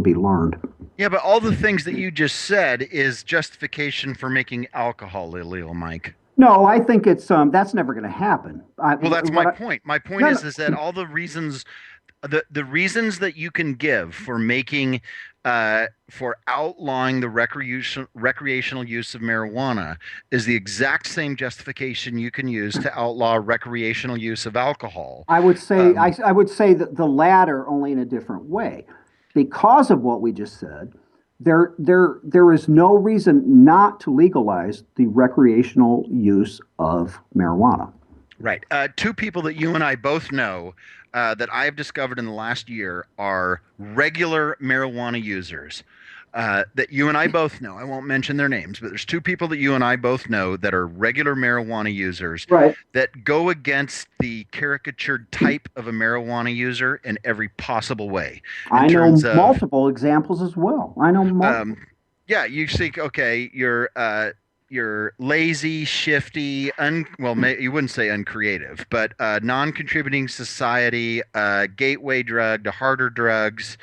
be learned. Yeah, but all the things that you just said is justification for making alcohol illegal, Mike. No, I think it's that's never going to happen. Well, that's my point. My point No, is no. that all the reasons that you can give for making for outlawing the recreational use of marijuana is the exact same justification you can use to outlaw recreational use of alcohol. I would say Um, I would say that the latter only in a different way, because of what we just said. There is no reason not to legalize the recreational use of marijuana. right. Two people that you and I both know that I have discovered in the last year are regular marijuana users. That you and I both know. I won't mention their names, but there's two people that you and I both know that are regular marijuana users Right. that go against the caricatured type of a marijuana user in every possible way. In I terms know of, multiple examples as well. I know um, multiple. yeah, you think, okay, you're lazy, shifty, you wouldn't say uncreative, but non-contributing society, gateway drug to harder drugs.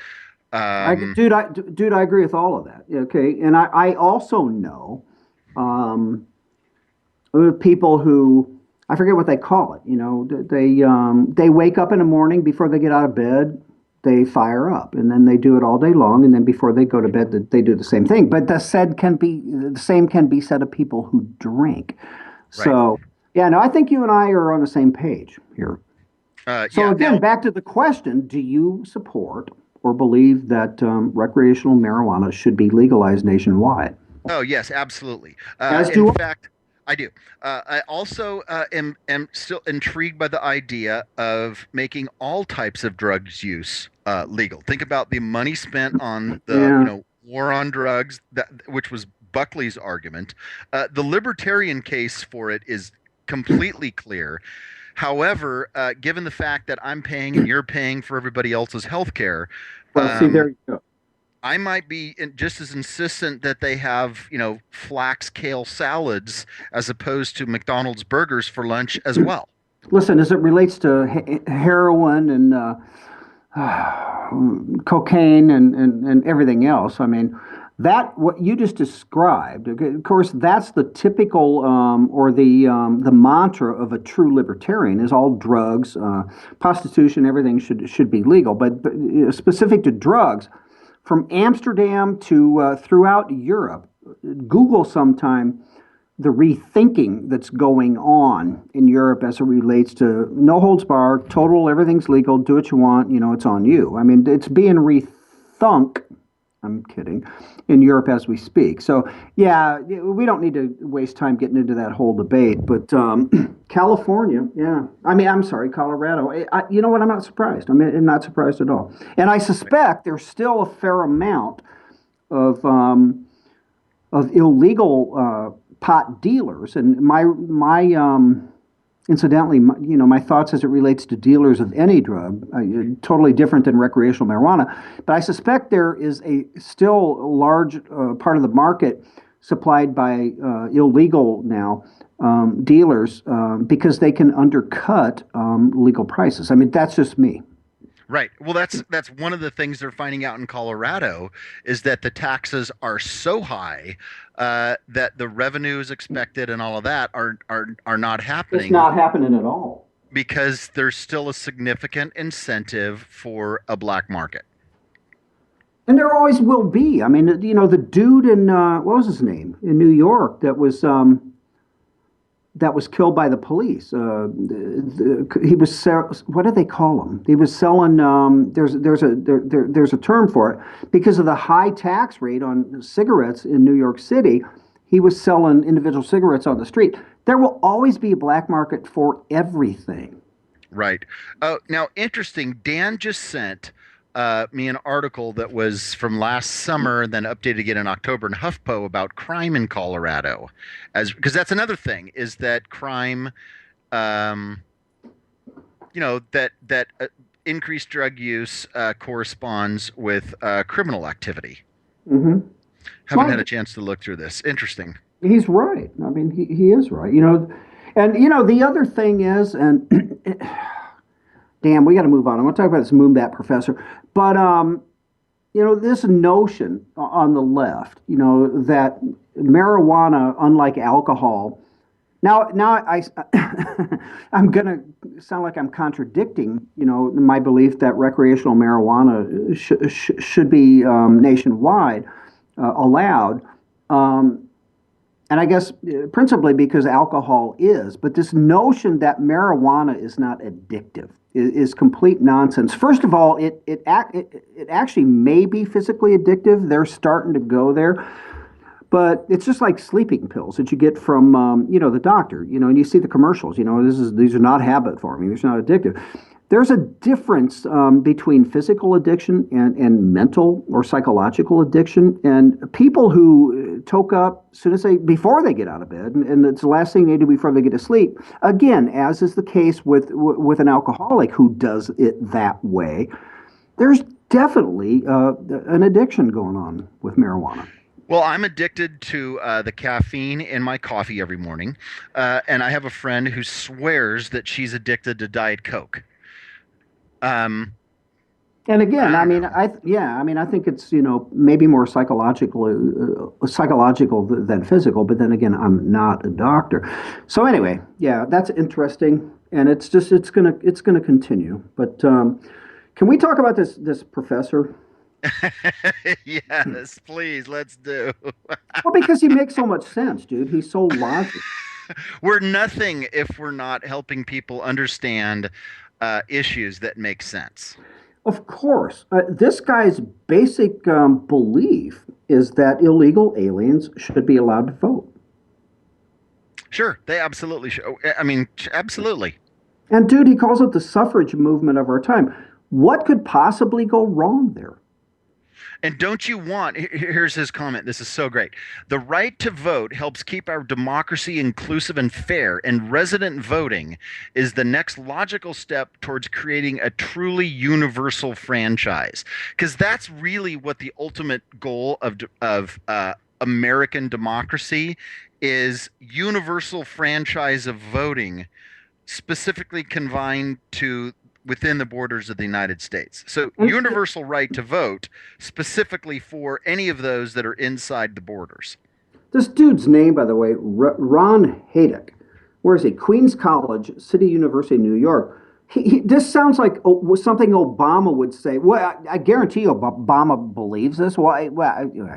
Um, Dude, I agree with all of that. Okay, and I also know um, people who I forget what they call it. They wake up in the morning before they get out of bed, they fire up, and then they do it all day long, and then before they go to bed, they do the same thing. But the same can be said of people who drink. right. So yeah, no, I think you and I are on the same page here. So Yeah. again, Now, back to the question: do you support or believe that recreational marijuana should be legalized nationwide? oh yes, absolutely. As In do fact, I do. I also am still intrigued by the idea of making all types of drugs use legal. Think about the money spent on the yeah. war on drugs, which was Buckley's argument. The libertarian case for it is completely clear. However, given the fact that I'm paying and you're paying for everybody else's health care, Well, see, there you go. I might be just as insistent that they have, flax kale salads as opposed to McDonald's burgers for lunch as well. Listen, as it relates to heroin and cocaine and everything else, I mean, that what you just described, okay, of course, that's the typical or the mantra of a true libertarian is all drugs, prostitution, everything should be legal. But specific to drugs, from Amsterdam to throughout Europe, Google sometime the rethinking that's going on in Europe as it relates to no holds barred, total, everything's legal, do what you want, it's on you. I mean, it's being rethunk. I'm kidding. In Europe as we speak. So, yeah, we don't need to waste time getting into that whole debate. But California, yeah. I mean, I'm sorry, Colorado. You know what? I'm not surprised. I'm not surprised at all. And I suspect there's still a fair amount of illegal pot dealers. And incidentally, my thoughts as it relates to dealers of any drug, totally different than recreational marijuana. But I suspect there is a still large part of the market supplied by illegal now dealers because they can undercut legal prices. I mean, that's just me. Right. Well, that's one of the things they're finding out in Colorado is that the taxes are so high that the revenues expected and all of that are not It's happening not happening at all. because there's still a significant incentive for a black market. And there always will be. I mean, the dude in what was his name in New York that was killed by the police. He was what do they call him? He was selling. There's a term for it because of the high tax rate on cigarettes in New York City. He was selling individual cigarettes on the street. There will always be a black market for everything. Right. Now, interesting. Dan just sent me an article that was from last summer and then updated again in October in HuffPo about crime in Colorado, as because that's another thing is that crime, um, that increased drug use corresponds with criminal activity. Mm-hmm. Haven't had a chance to look through this. Interesting. He's right. I mean, he is right. And the other thing is, and damn, we got to move on. I'm going to talk about this Moonbat professor, but this notion on the left, that marijuana, unlike alcohol, now I'm going to sound like I'm contradicting, my belief that recreational marijuana should be nationwide allowed. Um, and I guess principally because alcohol is, but this notion that marijuana is not addictive is complete nonsense. First of all, it actually may be physically addictive. They're starting to go there, but it's just like sleeping pills that you get from the doctor. And you see the commercials. These are not habit forming. They're not addictive. There's a difference between physical addiction and mental or psychological addiction. And people who toke up soon as before they get out of bed, and it's the last thing they do before they get to sleep. Again, as is the case with an alcoholic who does it that way, there's definitely an addiction going on with marijuana. Well, I'm addicted to the caffeine in my coffee every morning, and I have a friend who swears that she's addicted to Diet Coke. Um, And again, I I don't mean, know. I think it's maybe more psychological than physical. But then again, I'm not a doctor, so anyway, yeah, that's interesting, and it's gonna continue. But can we talk about this professor? Yes, please, let's do. Well, because he makes so much sense, dude. He's so logical. We're nothing if we're not helping people understand issues that make sense. Of course, this guy's basic belief is that illegal aliens should be allowed to vote. Sure, they absolutely should. I mean, absolutely. And dude, he calls it the suffrage movement of our time. What could possibly go wrong there? And don't you want, here's his comment. This is so great. The right to vote helps keep our democracy inclusive and fair, and resident voting is the next logical step towards creating a truly universal franchise. Because that's really what the ultimate goal of American democracy is: universal franchise of voting, specifically confined to within the borders of the United States. So And universal right to vote specifically for any of those that are inside the borders. this dude's name, by the way, Ron Hayek. Where is he? Queens College, City University, New York. This sounds like something Obama would say. Well, I guarantee you Obama believes this. I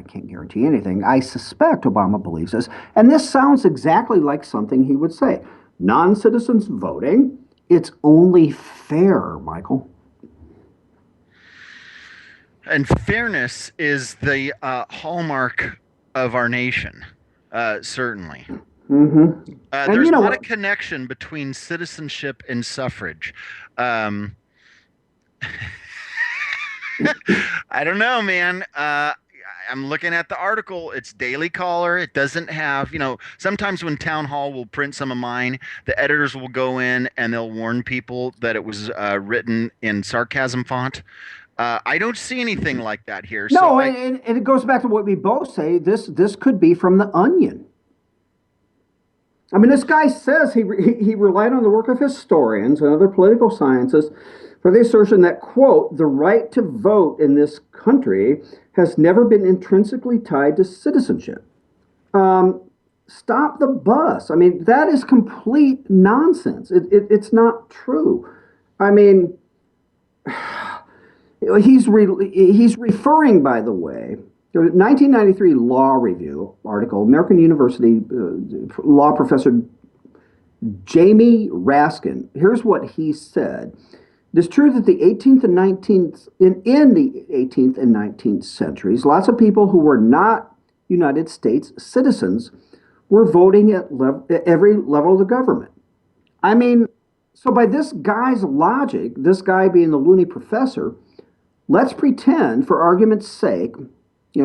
can't guarantee anything. I suspect Obama believes this. And this sounds exactly like something he would say. Non-citizens voting, it's only fair, Michael. And fairness is the hallmark of our nation, certainly. Mm-hmm. And There's you know not a what? connection between citizenship and suffrage. Um, I don't know, man. I'm looking at the article. It's Daily Caller. It doesn't have, sometimes when Town Hall will print some of mine, the editors will go in and they'll warn people that it was written in sarcasm font. I don't see anything like that here. So No, and it goes back to what we both say. This could be from the Onion. I mean, this guy says he relied on the work of historians and other political scientists for the assertion that, quote, the right to vote in this country has never been intrinsically tied to citizenship. Um, Stop the bus. I mean, that is complete nonsense. It's not true. I mean, he's referring, by the way, to a 1993 Law Review article, American University law professor Jamie Raskin. Here's what he said. It is true that the 18th and 19th, in the 18th and 19th centuries, lots of people who were not United States citizens were voting at every level of the government. I mean, so by this guy's logic, this guy being the loony professor, let's pretend, for argument's sake,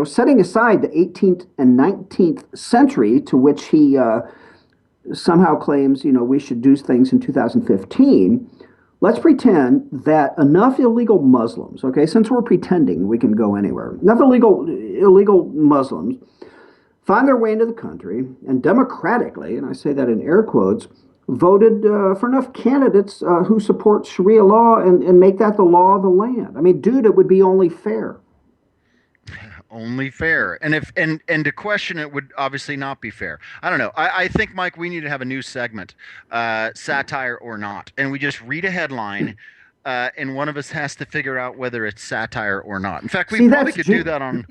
setting aside the 18th and 19th century to which he somehow claims, we should do things in 2015. Let's pretend that enough illegal Muslims, okay, since we're pretending we can go anywhere, enough illegal Muslims find their way into the country and democratically, and I say that in air quotes, voted for enough candidates who support Sharia law and make that the law of the land. I mean, dude, it would be only fair. only fair. And if and to question it would obviously not be fair. I don't know. I think, Mike, we need to have a new segment, satire or not, and we just read a headline. And one of us has to figure out whether it's satire or not. In fact, we See, probably that's could do that on.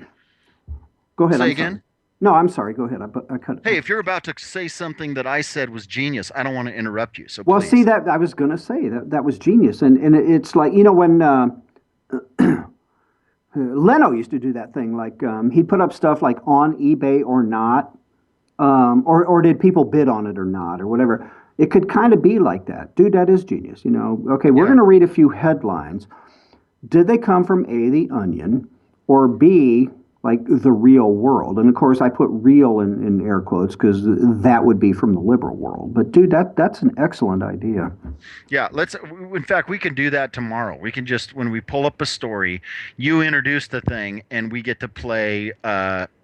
Go ahead. Say I'm sorry. again. No, I'm sorry. Go ahead. I cut. Hey, if you're about to say something that I said was genius, I don't want to interrupt you. So Well, see please. that I was going to say that was genius, and it's like when Leno used to do that thing, like he'd put up stuff like on eBay or not, or did people bid on it or not, or whatever. It could kind of be like that, dude. That is genius. Okay, we're Yeah. going to read a few headlines. Did they come from A, the Onion, or B, like the real world? And of course, I put real in air quotes because that would be from the liberal world. But dude, that's an excellent idea. Yeah, let's. In fact, we can do that tomorrow. We can just, when we pull up a story, you introduce the thing, and we get to play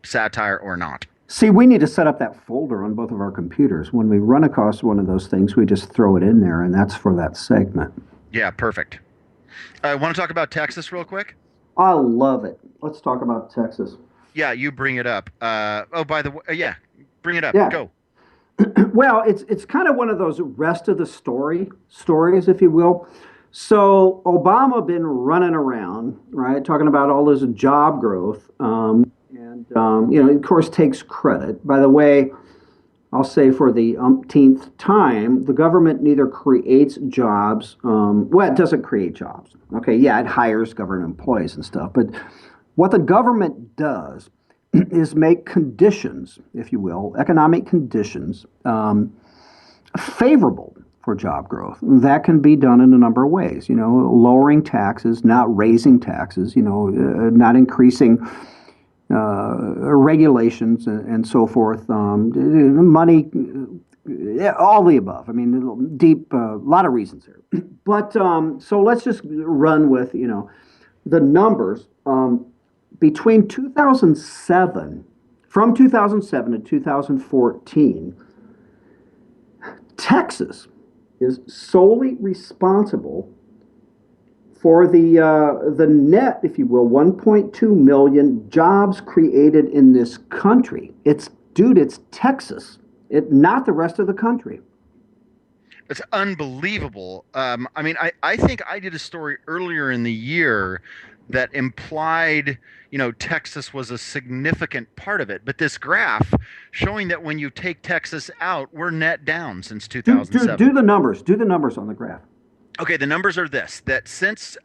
satire or not. See, we need to set up that folder on both of our computers. When we run across one of those things, we just throw it in there, and that's for that segment. Yeah, perfect. I want to talk about Texas real quick. I love it. Let's talk about Texas. Yeah, you bring it up. Oh, by the way, yeah, bring it up. Yeah. Go. Well, it's kind of one of those rest of the stories, if you will. So Obama been running around, right, talking about all this job growth, and of course, takes credit. By the way, I'll say for the umpteenth time, the government neither creates jobs. Well, it doesn't create jobs. Okay, yeah, it hires government employees and stuff, but what the government does is make conditions, if you will, economic conditions, favorable for job growth. That can be done in a number of ways. Lowering taxes, not raising taxes. Not increasing regulations and so forth. Money, all the above. I mean, deep, a lot of reasons here. But so let's just run with the numbers. Between 2007, from 2007 to 2014, Texas is solely responsible for the net, if you will, 1.2 million jobs created in this country. It's Texas, not the rest of the country. It's unbelievable. I mean, I think I did a story earlier in the year that implied, Texas was a significant part of it. But this graph showing that when you take Texas out, we're net down since 2007. Do the numbers. Do the numbers on the graph. Okay, the numbers are this: that since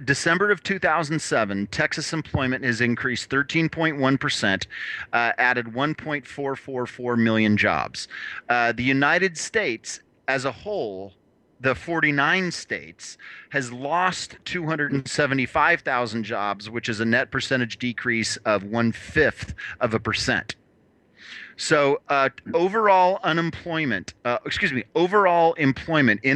December of 2007, Texas employment has increased 13.1%, added 1.444 million jobs. The United States as a whole, the 49 states, has lost 275,000 jobs, which is a net percentage decrease of 1/5%. So overall employment in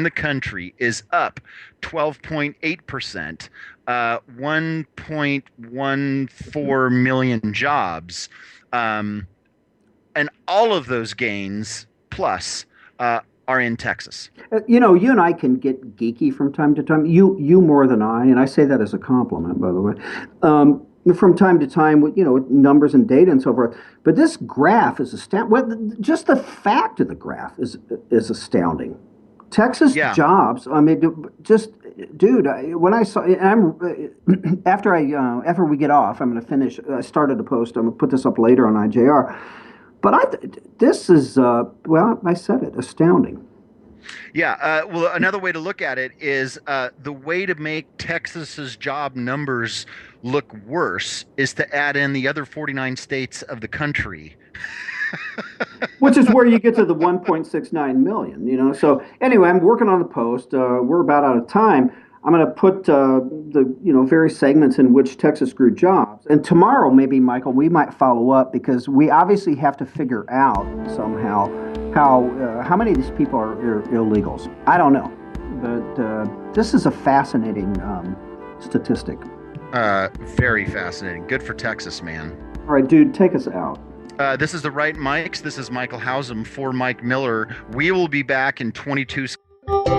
the country is up 12.8%, 1.14 million jobs, and all of those gains plus are in Texas. You and I can get geeky from time to time. You more than I, and I say that as a compliment, by the way. From time to time, with numbers and data and so forth. But this graph is astounding. Well, just the fact of the graph is astounding. Texas jobs. I mean, just dude. When I saw, after we get off, I'm going to finish. I started a post. I'm going to put this up later on IJR. But this is well, I said it, astounding. Yeah. Well, another way to look at it is the way to make Texas's job numbers look worse is to add in the other 49 states of the country. Which is where you get to the 1.69 million, So anyway, I'm working on the post. We're about out of time. I'm going to put the various segments in which Texas grew jobs. And tomorrow, maybe, Michael, we might follow up because we obviously have to figure out somehow how many of these people are illegals. I don't know, but this is a fascinating statistic. Very fascinating. Good for Texas, man. All right, dude, take us out. This is the Right Mics. This is Michael Hausum for Mike Miller. We will be back in 22 seconds.